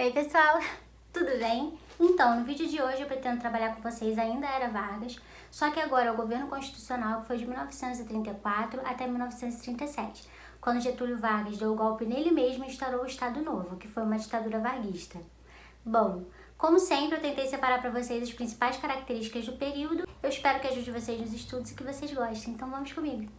Oi pessoal, tudo bem? Então, no vídeo de hoje eu pretendo trabalhar com vocês ainda a Era Vargas, só que agora é o governo constitucional que foi de 1934 até 1937, quando Getúlio Vargas deu o golpe nele mesmo e instaurou o Estado Novo, que foi uma ditadura varguista. Bom, como sempre eu tentei separar para vocês as principais características do período, eu espero que ajude vocês nos estudos e que vocês gostem, então vamos comigo!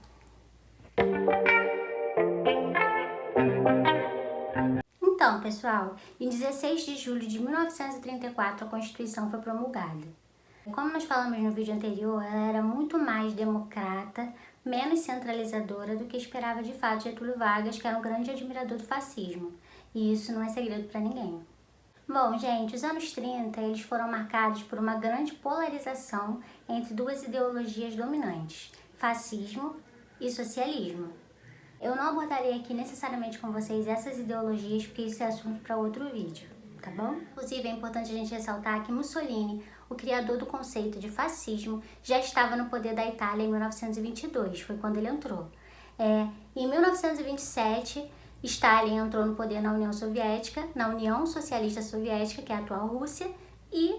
Então, pessoal, em 16 de julho de 1934 a Constituição foi promulgada. Como nós falamos no vídeo anterior, ela era muito mais democrata, menos centralizadora do que esperava de fato Getúlio Vargas, que era um grande admirador do fascismo. E isso não é segredo para ninguém. Bom, gente, os anos 30 eles foram marcados por uma grande polarização entre duas ideologias dominantes, fascismo e socialismo. Eu não abordarei aqui necessariamente com vocês essas ideologias, porque isso é assunto para outro vídeo, tá bom? Inclusive, é importante a gente ressaltar que Mussolini, o criador do conceito de fascismo, já estava no poder da Itália em 1922, foi quando ele entrou. Em 1927, Stalin entrou no poder na União Soviética, na União Socialista Soviética, que é a atual Rússia, e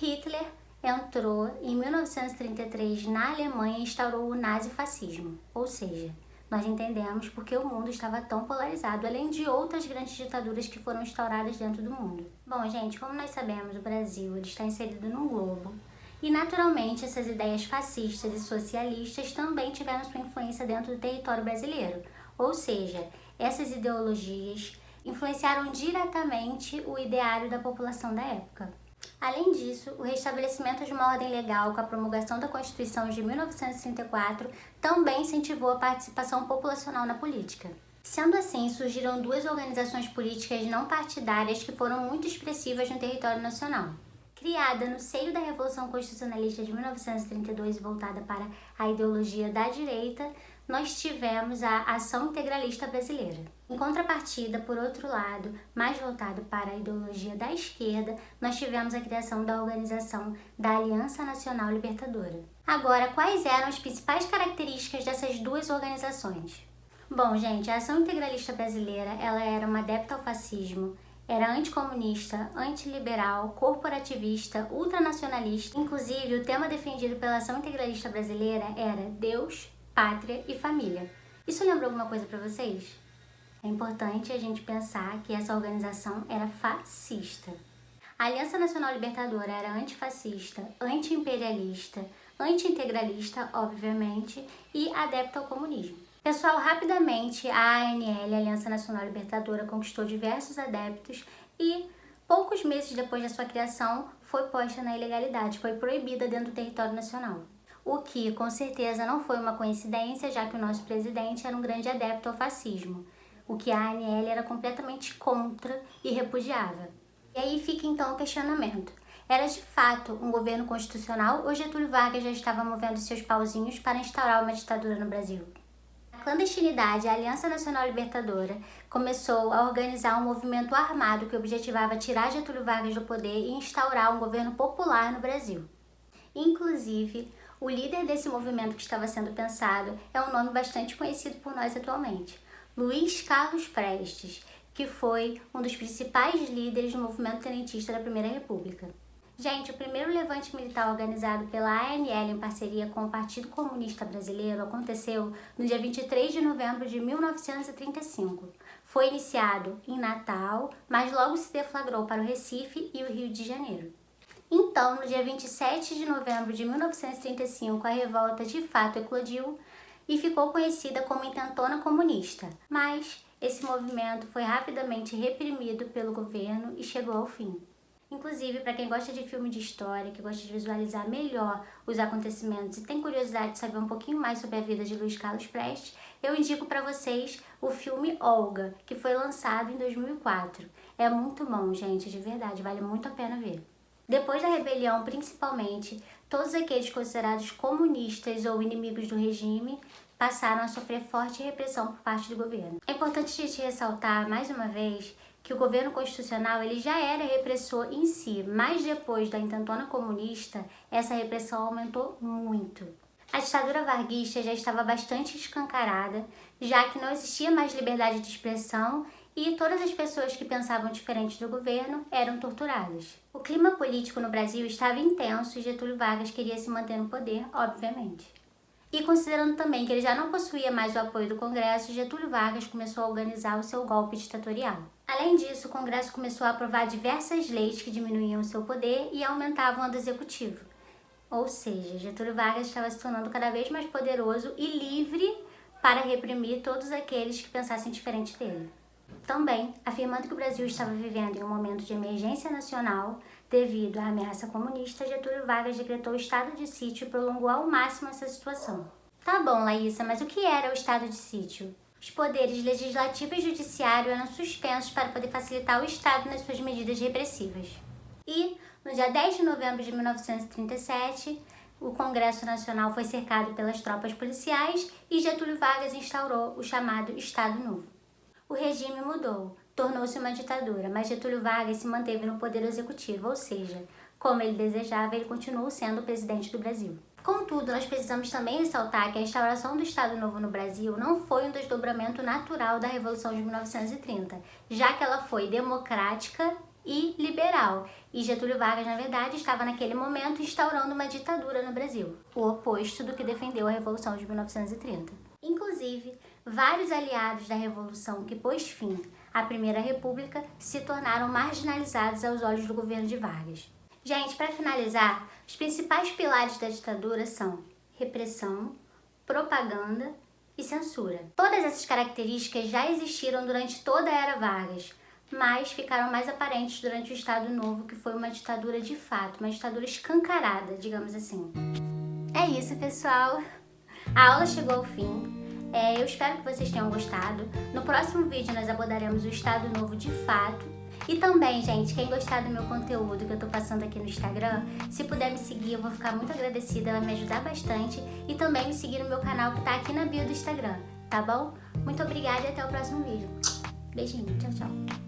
Hitler entrou em 1933 na Alemanha e instaurou o nazifascismo, ou seja, nós entendemos porque o mundo estava tão polarizado, além de outras grandes ditaduras que foram instauradas dentro do mundo. Bom, gente, como nós sabemos, o Brasil está inserido num globo e, naturalmente, essas ideias fascistas e socialistas também tiveram sua influência dentro do território brasileiro. Ou seja, essas ideologias influenciaram diretamente o ideário da população da época. Além disso, o restabelecimento de uma ordem legal com a promulgação da Constituição de 1934 também incentivou a participação populacional na política. Sendo assim, surgiram duas organizações políticas não partidárias que foram muito expressivas no território nacional. Criada no seio da Revolução Constitucionalista de 1932 e voltada para a ideologia da direita, nós tivemos a Ação Integralista Brasileira. Em contrapartida, por outro lado, mais voltado para a ideologia da esquerda, nós tivemos a criação da organização da Aliança Nacional Libertadora. Agora, quais eram as principais características dessas duas organizações? Bom, gente, a Ação Integralista Brasileira ela era uma adepta ao fascismo, era anticomunista, antiliberal, corporativista, ultranacionalista. Inclusive, o tema defendido pela Ação Integralista Brasileira era Deus, Pátria e Família. Isso lembra alguma coisa para vocês? É importante a gente pensar que essa organização era fascista. A Aliança Nacional Libertadora era antifascista, anti-imperialista, anti-integralista, obviamente, e adepta ao comunismo. Pessoal, rapidamente a ANL, a Aliança Nacional Libertadora, conquistou diversos adeptos e poucos meses depois da sua criação foi posta na ilegalidade, foi proibida dentro do território nacional. O que, com certeza, não foi uma coincidência, já que o nosso presidente era um grande adepto ao fascismo, o que a ANL era completamente contra e repudiava. E aí fica então o questionamento. Era de fato um governo constitucional ou Getúlio Vargas já estava movendo seus pauzinhos para instaurar uma ditadura no Brasil? Na clandestinidade, a Aliança Nacional Libertadora começou a organizar um movimento armado que objetivava tirar Getúlio Vargas do poder e instaurar um governo popular no Brasil. Inclusive, o líder desse movimento que estava sendo pensado é um nome bastante conhecido por nós atualmente, Luiz Carlos Prestes, que foi um dos principais líderes do movimento tenentista da Primeira República. Gente, o primeiro levante militar organizado pela ANL em parceria com o Partido Comunista Brasileiro aconteceu no dia 23 de novembro de 1935. Foi iniciado em Natal, mas logo se deflagrou para o Recife e o Rio de Janeiro. Então, no dia 27 de novembro de 1935, a revolta de fato eclodiu e ficou conhecida como Intentona Comunista. Mas esse movimento foi rapidamente reprimido pelo governo e chegou ao fim. Inclusive, para quem gosta de filme de história, que gosta de visualizar melhor os acontecimentos e tem curiosidade de saber um pouquinho mais sobre a vida de Luiz Carlos Prestes, eu indico para vocês o filme Olga, que foi lançado em 2004. É muito bom, gente, de verdade, vale muito a pena ver. Depois da rebelião, principalmente, todos aqueles considerados comunistas ou inimigos do regime passaram a sofrer forte repressão por parte do governo. É importante a gente ressaltar, mais uma vez, que o governo constitucional ele já era repressor em si, mas depois da intentona comunista, essa repressão aumentou muito. A ditadura varguista já estava bastante escancarada, já que não existia mais liberdade de expressão e todas as pessoas que pensavam diferente do governo eram torturadas. O clima político no Brasil estava intenso e Getúlio Vargas queria se manter no poder, obviamente. E considerando também que ele já não possuía mais o apoio do Congresso, Getúlio Vargas começou a organizar o seu golpe ditatorial. Além disso, o Congresso começou a aprovar diversas leis que diminuíam o seu poder e aumentavam a do Executivo. Ou seja, Getúlio Vargas estava se tornando cada vez mais poderoso e livre para reprimir todos aqueles que pensassem diferente dele. Também, afirmando que o Brasil estava vivendo em um momento de emergência nacional devido à ameaça comunista, Getúlio Vargas decretou o estado de sítio e prolongou ao máximo essa situação. Tá bom, Laísa, mas o que era o estado de sítio? Os poderes legislativo e judiciário eram suspensos para poder facilitar o Estado nas suas medidas repressivas. E, no dia 10 de novembro de 1937, o Congresso Nacional foi cercado pelas tropas policiais e Getúlio Vargas instaurou o chamado Estado Novo. O regime mudou, tornou-se uma ditadura, mas Getúlio Vargas se manteve no poder executivo, ou seja, como ele desejava, ele continuou sendo o presidente do Brasil. Contudo, nós precisamos também ressaltar que a instauração do Estado Novo no Brasil não foi um desdobramento natural da Revolução de 1930, já que ela foi democrática e liberal, e Getúlio Vargas, na verdade, estava naquele momento instaurando uma ditadura no Brasil, o oposto do que defendeu a Revolução de 1930. Inclusive, vários aliados da Revolução que pôs fim à Primeira República se tornaram marginalizados aos olhos do governo de Vargas. Gente, para finalizar, os principais pilares da ditadura são repressão, propaganda e censura. Todas essas características já existiram durante toda a era Vargas, mas ficaram mais aparentes durante o Estado Novo, que foi uma ditadura de fato, uma ditadura escancarada, digamos assim. É isso, pessoal! A aula chegou ao fim. Eu espero que vocês tenham gostado. No próximo vídeo nós abordaremos o Estado Novo de fato. E também, gente, quem gostar do meu conteúdo que eu tô passando aqui no Instagram, se puder me seguir, eu vou ficar muito agradecida, vai me ajudar bastante. E também me seguir no meu canal que tá aqui na bio do Instagram, tá bom? Muito obrigada e até o próximo vídeo. Beijinho, tchau, tchau.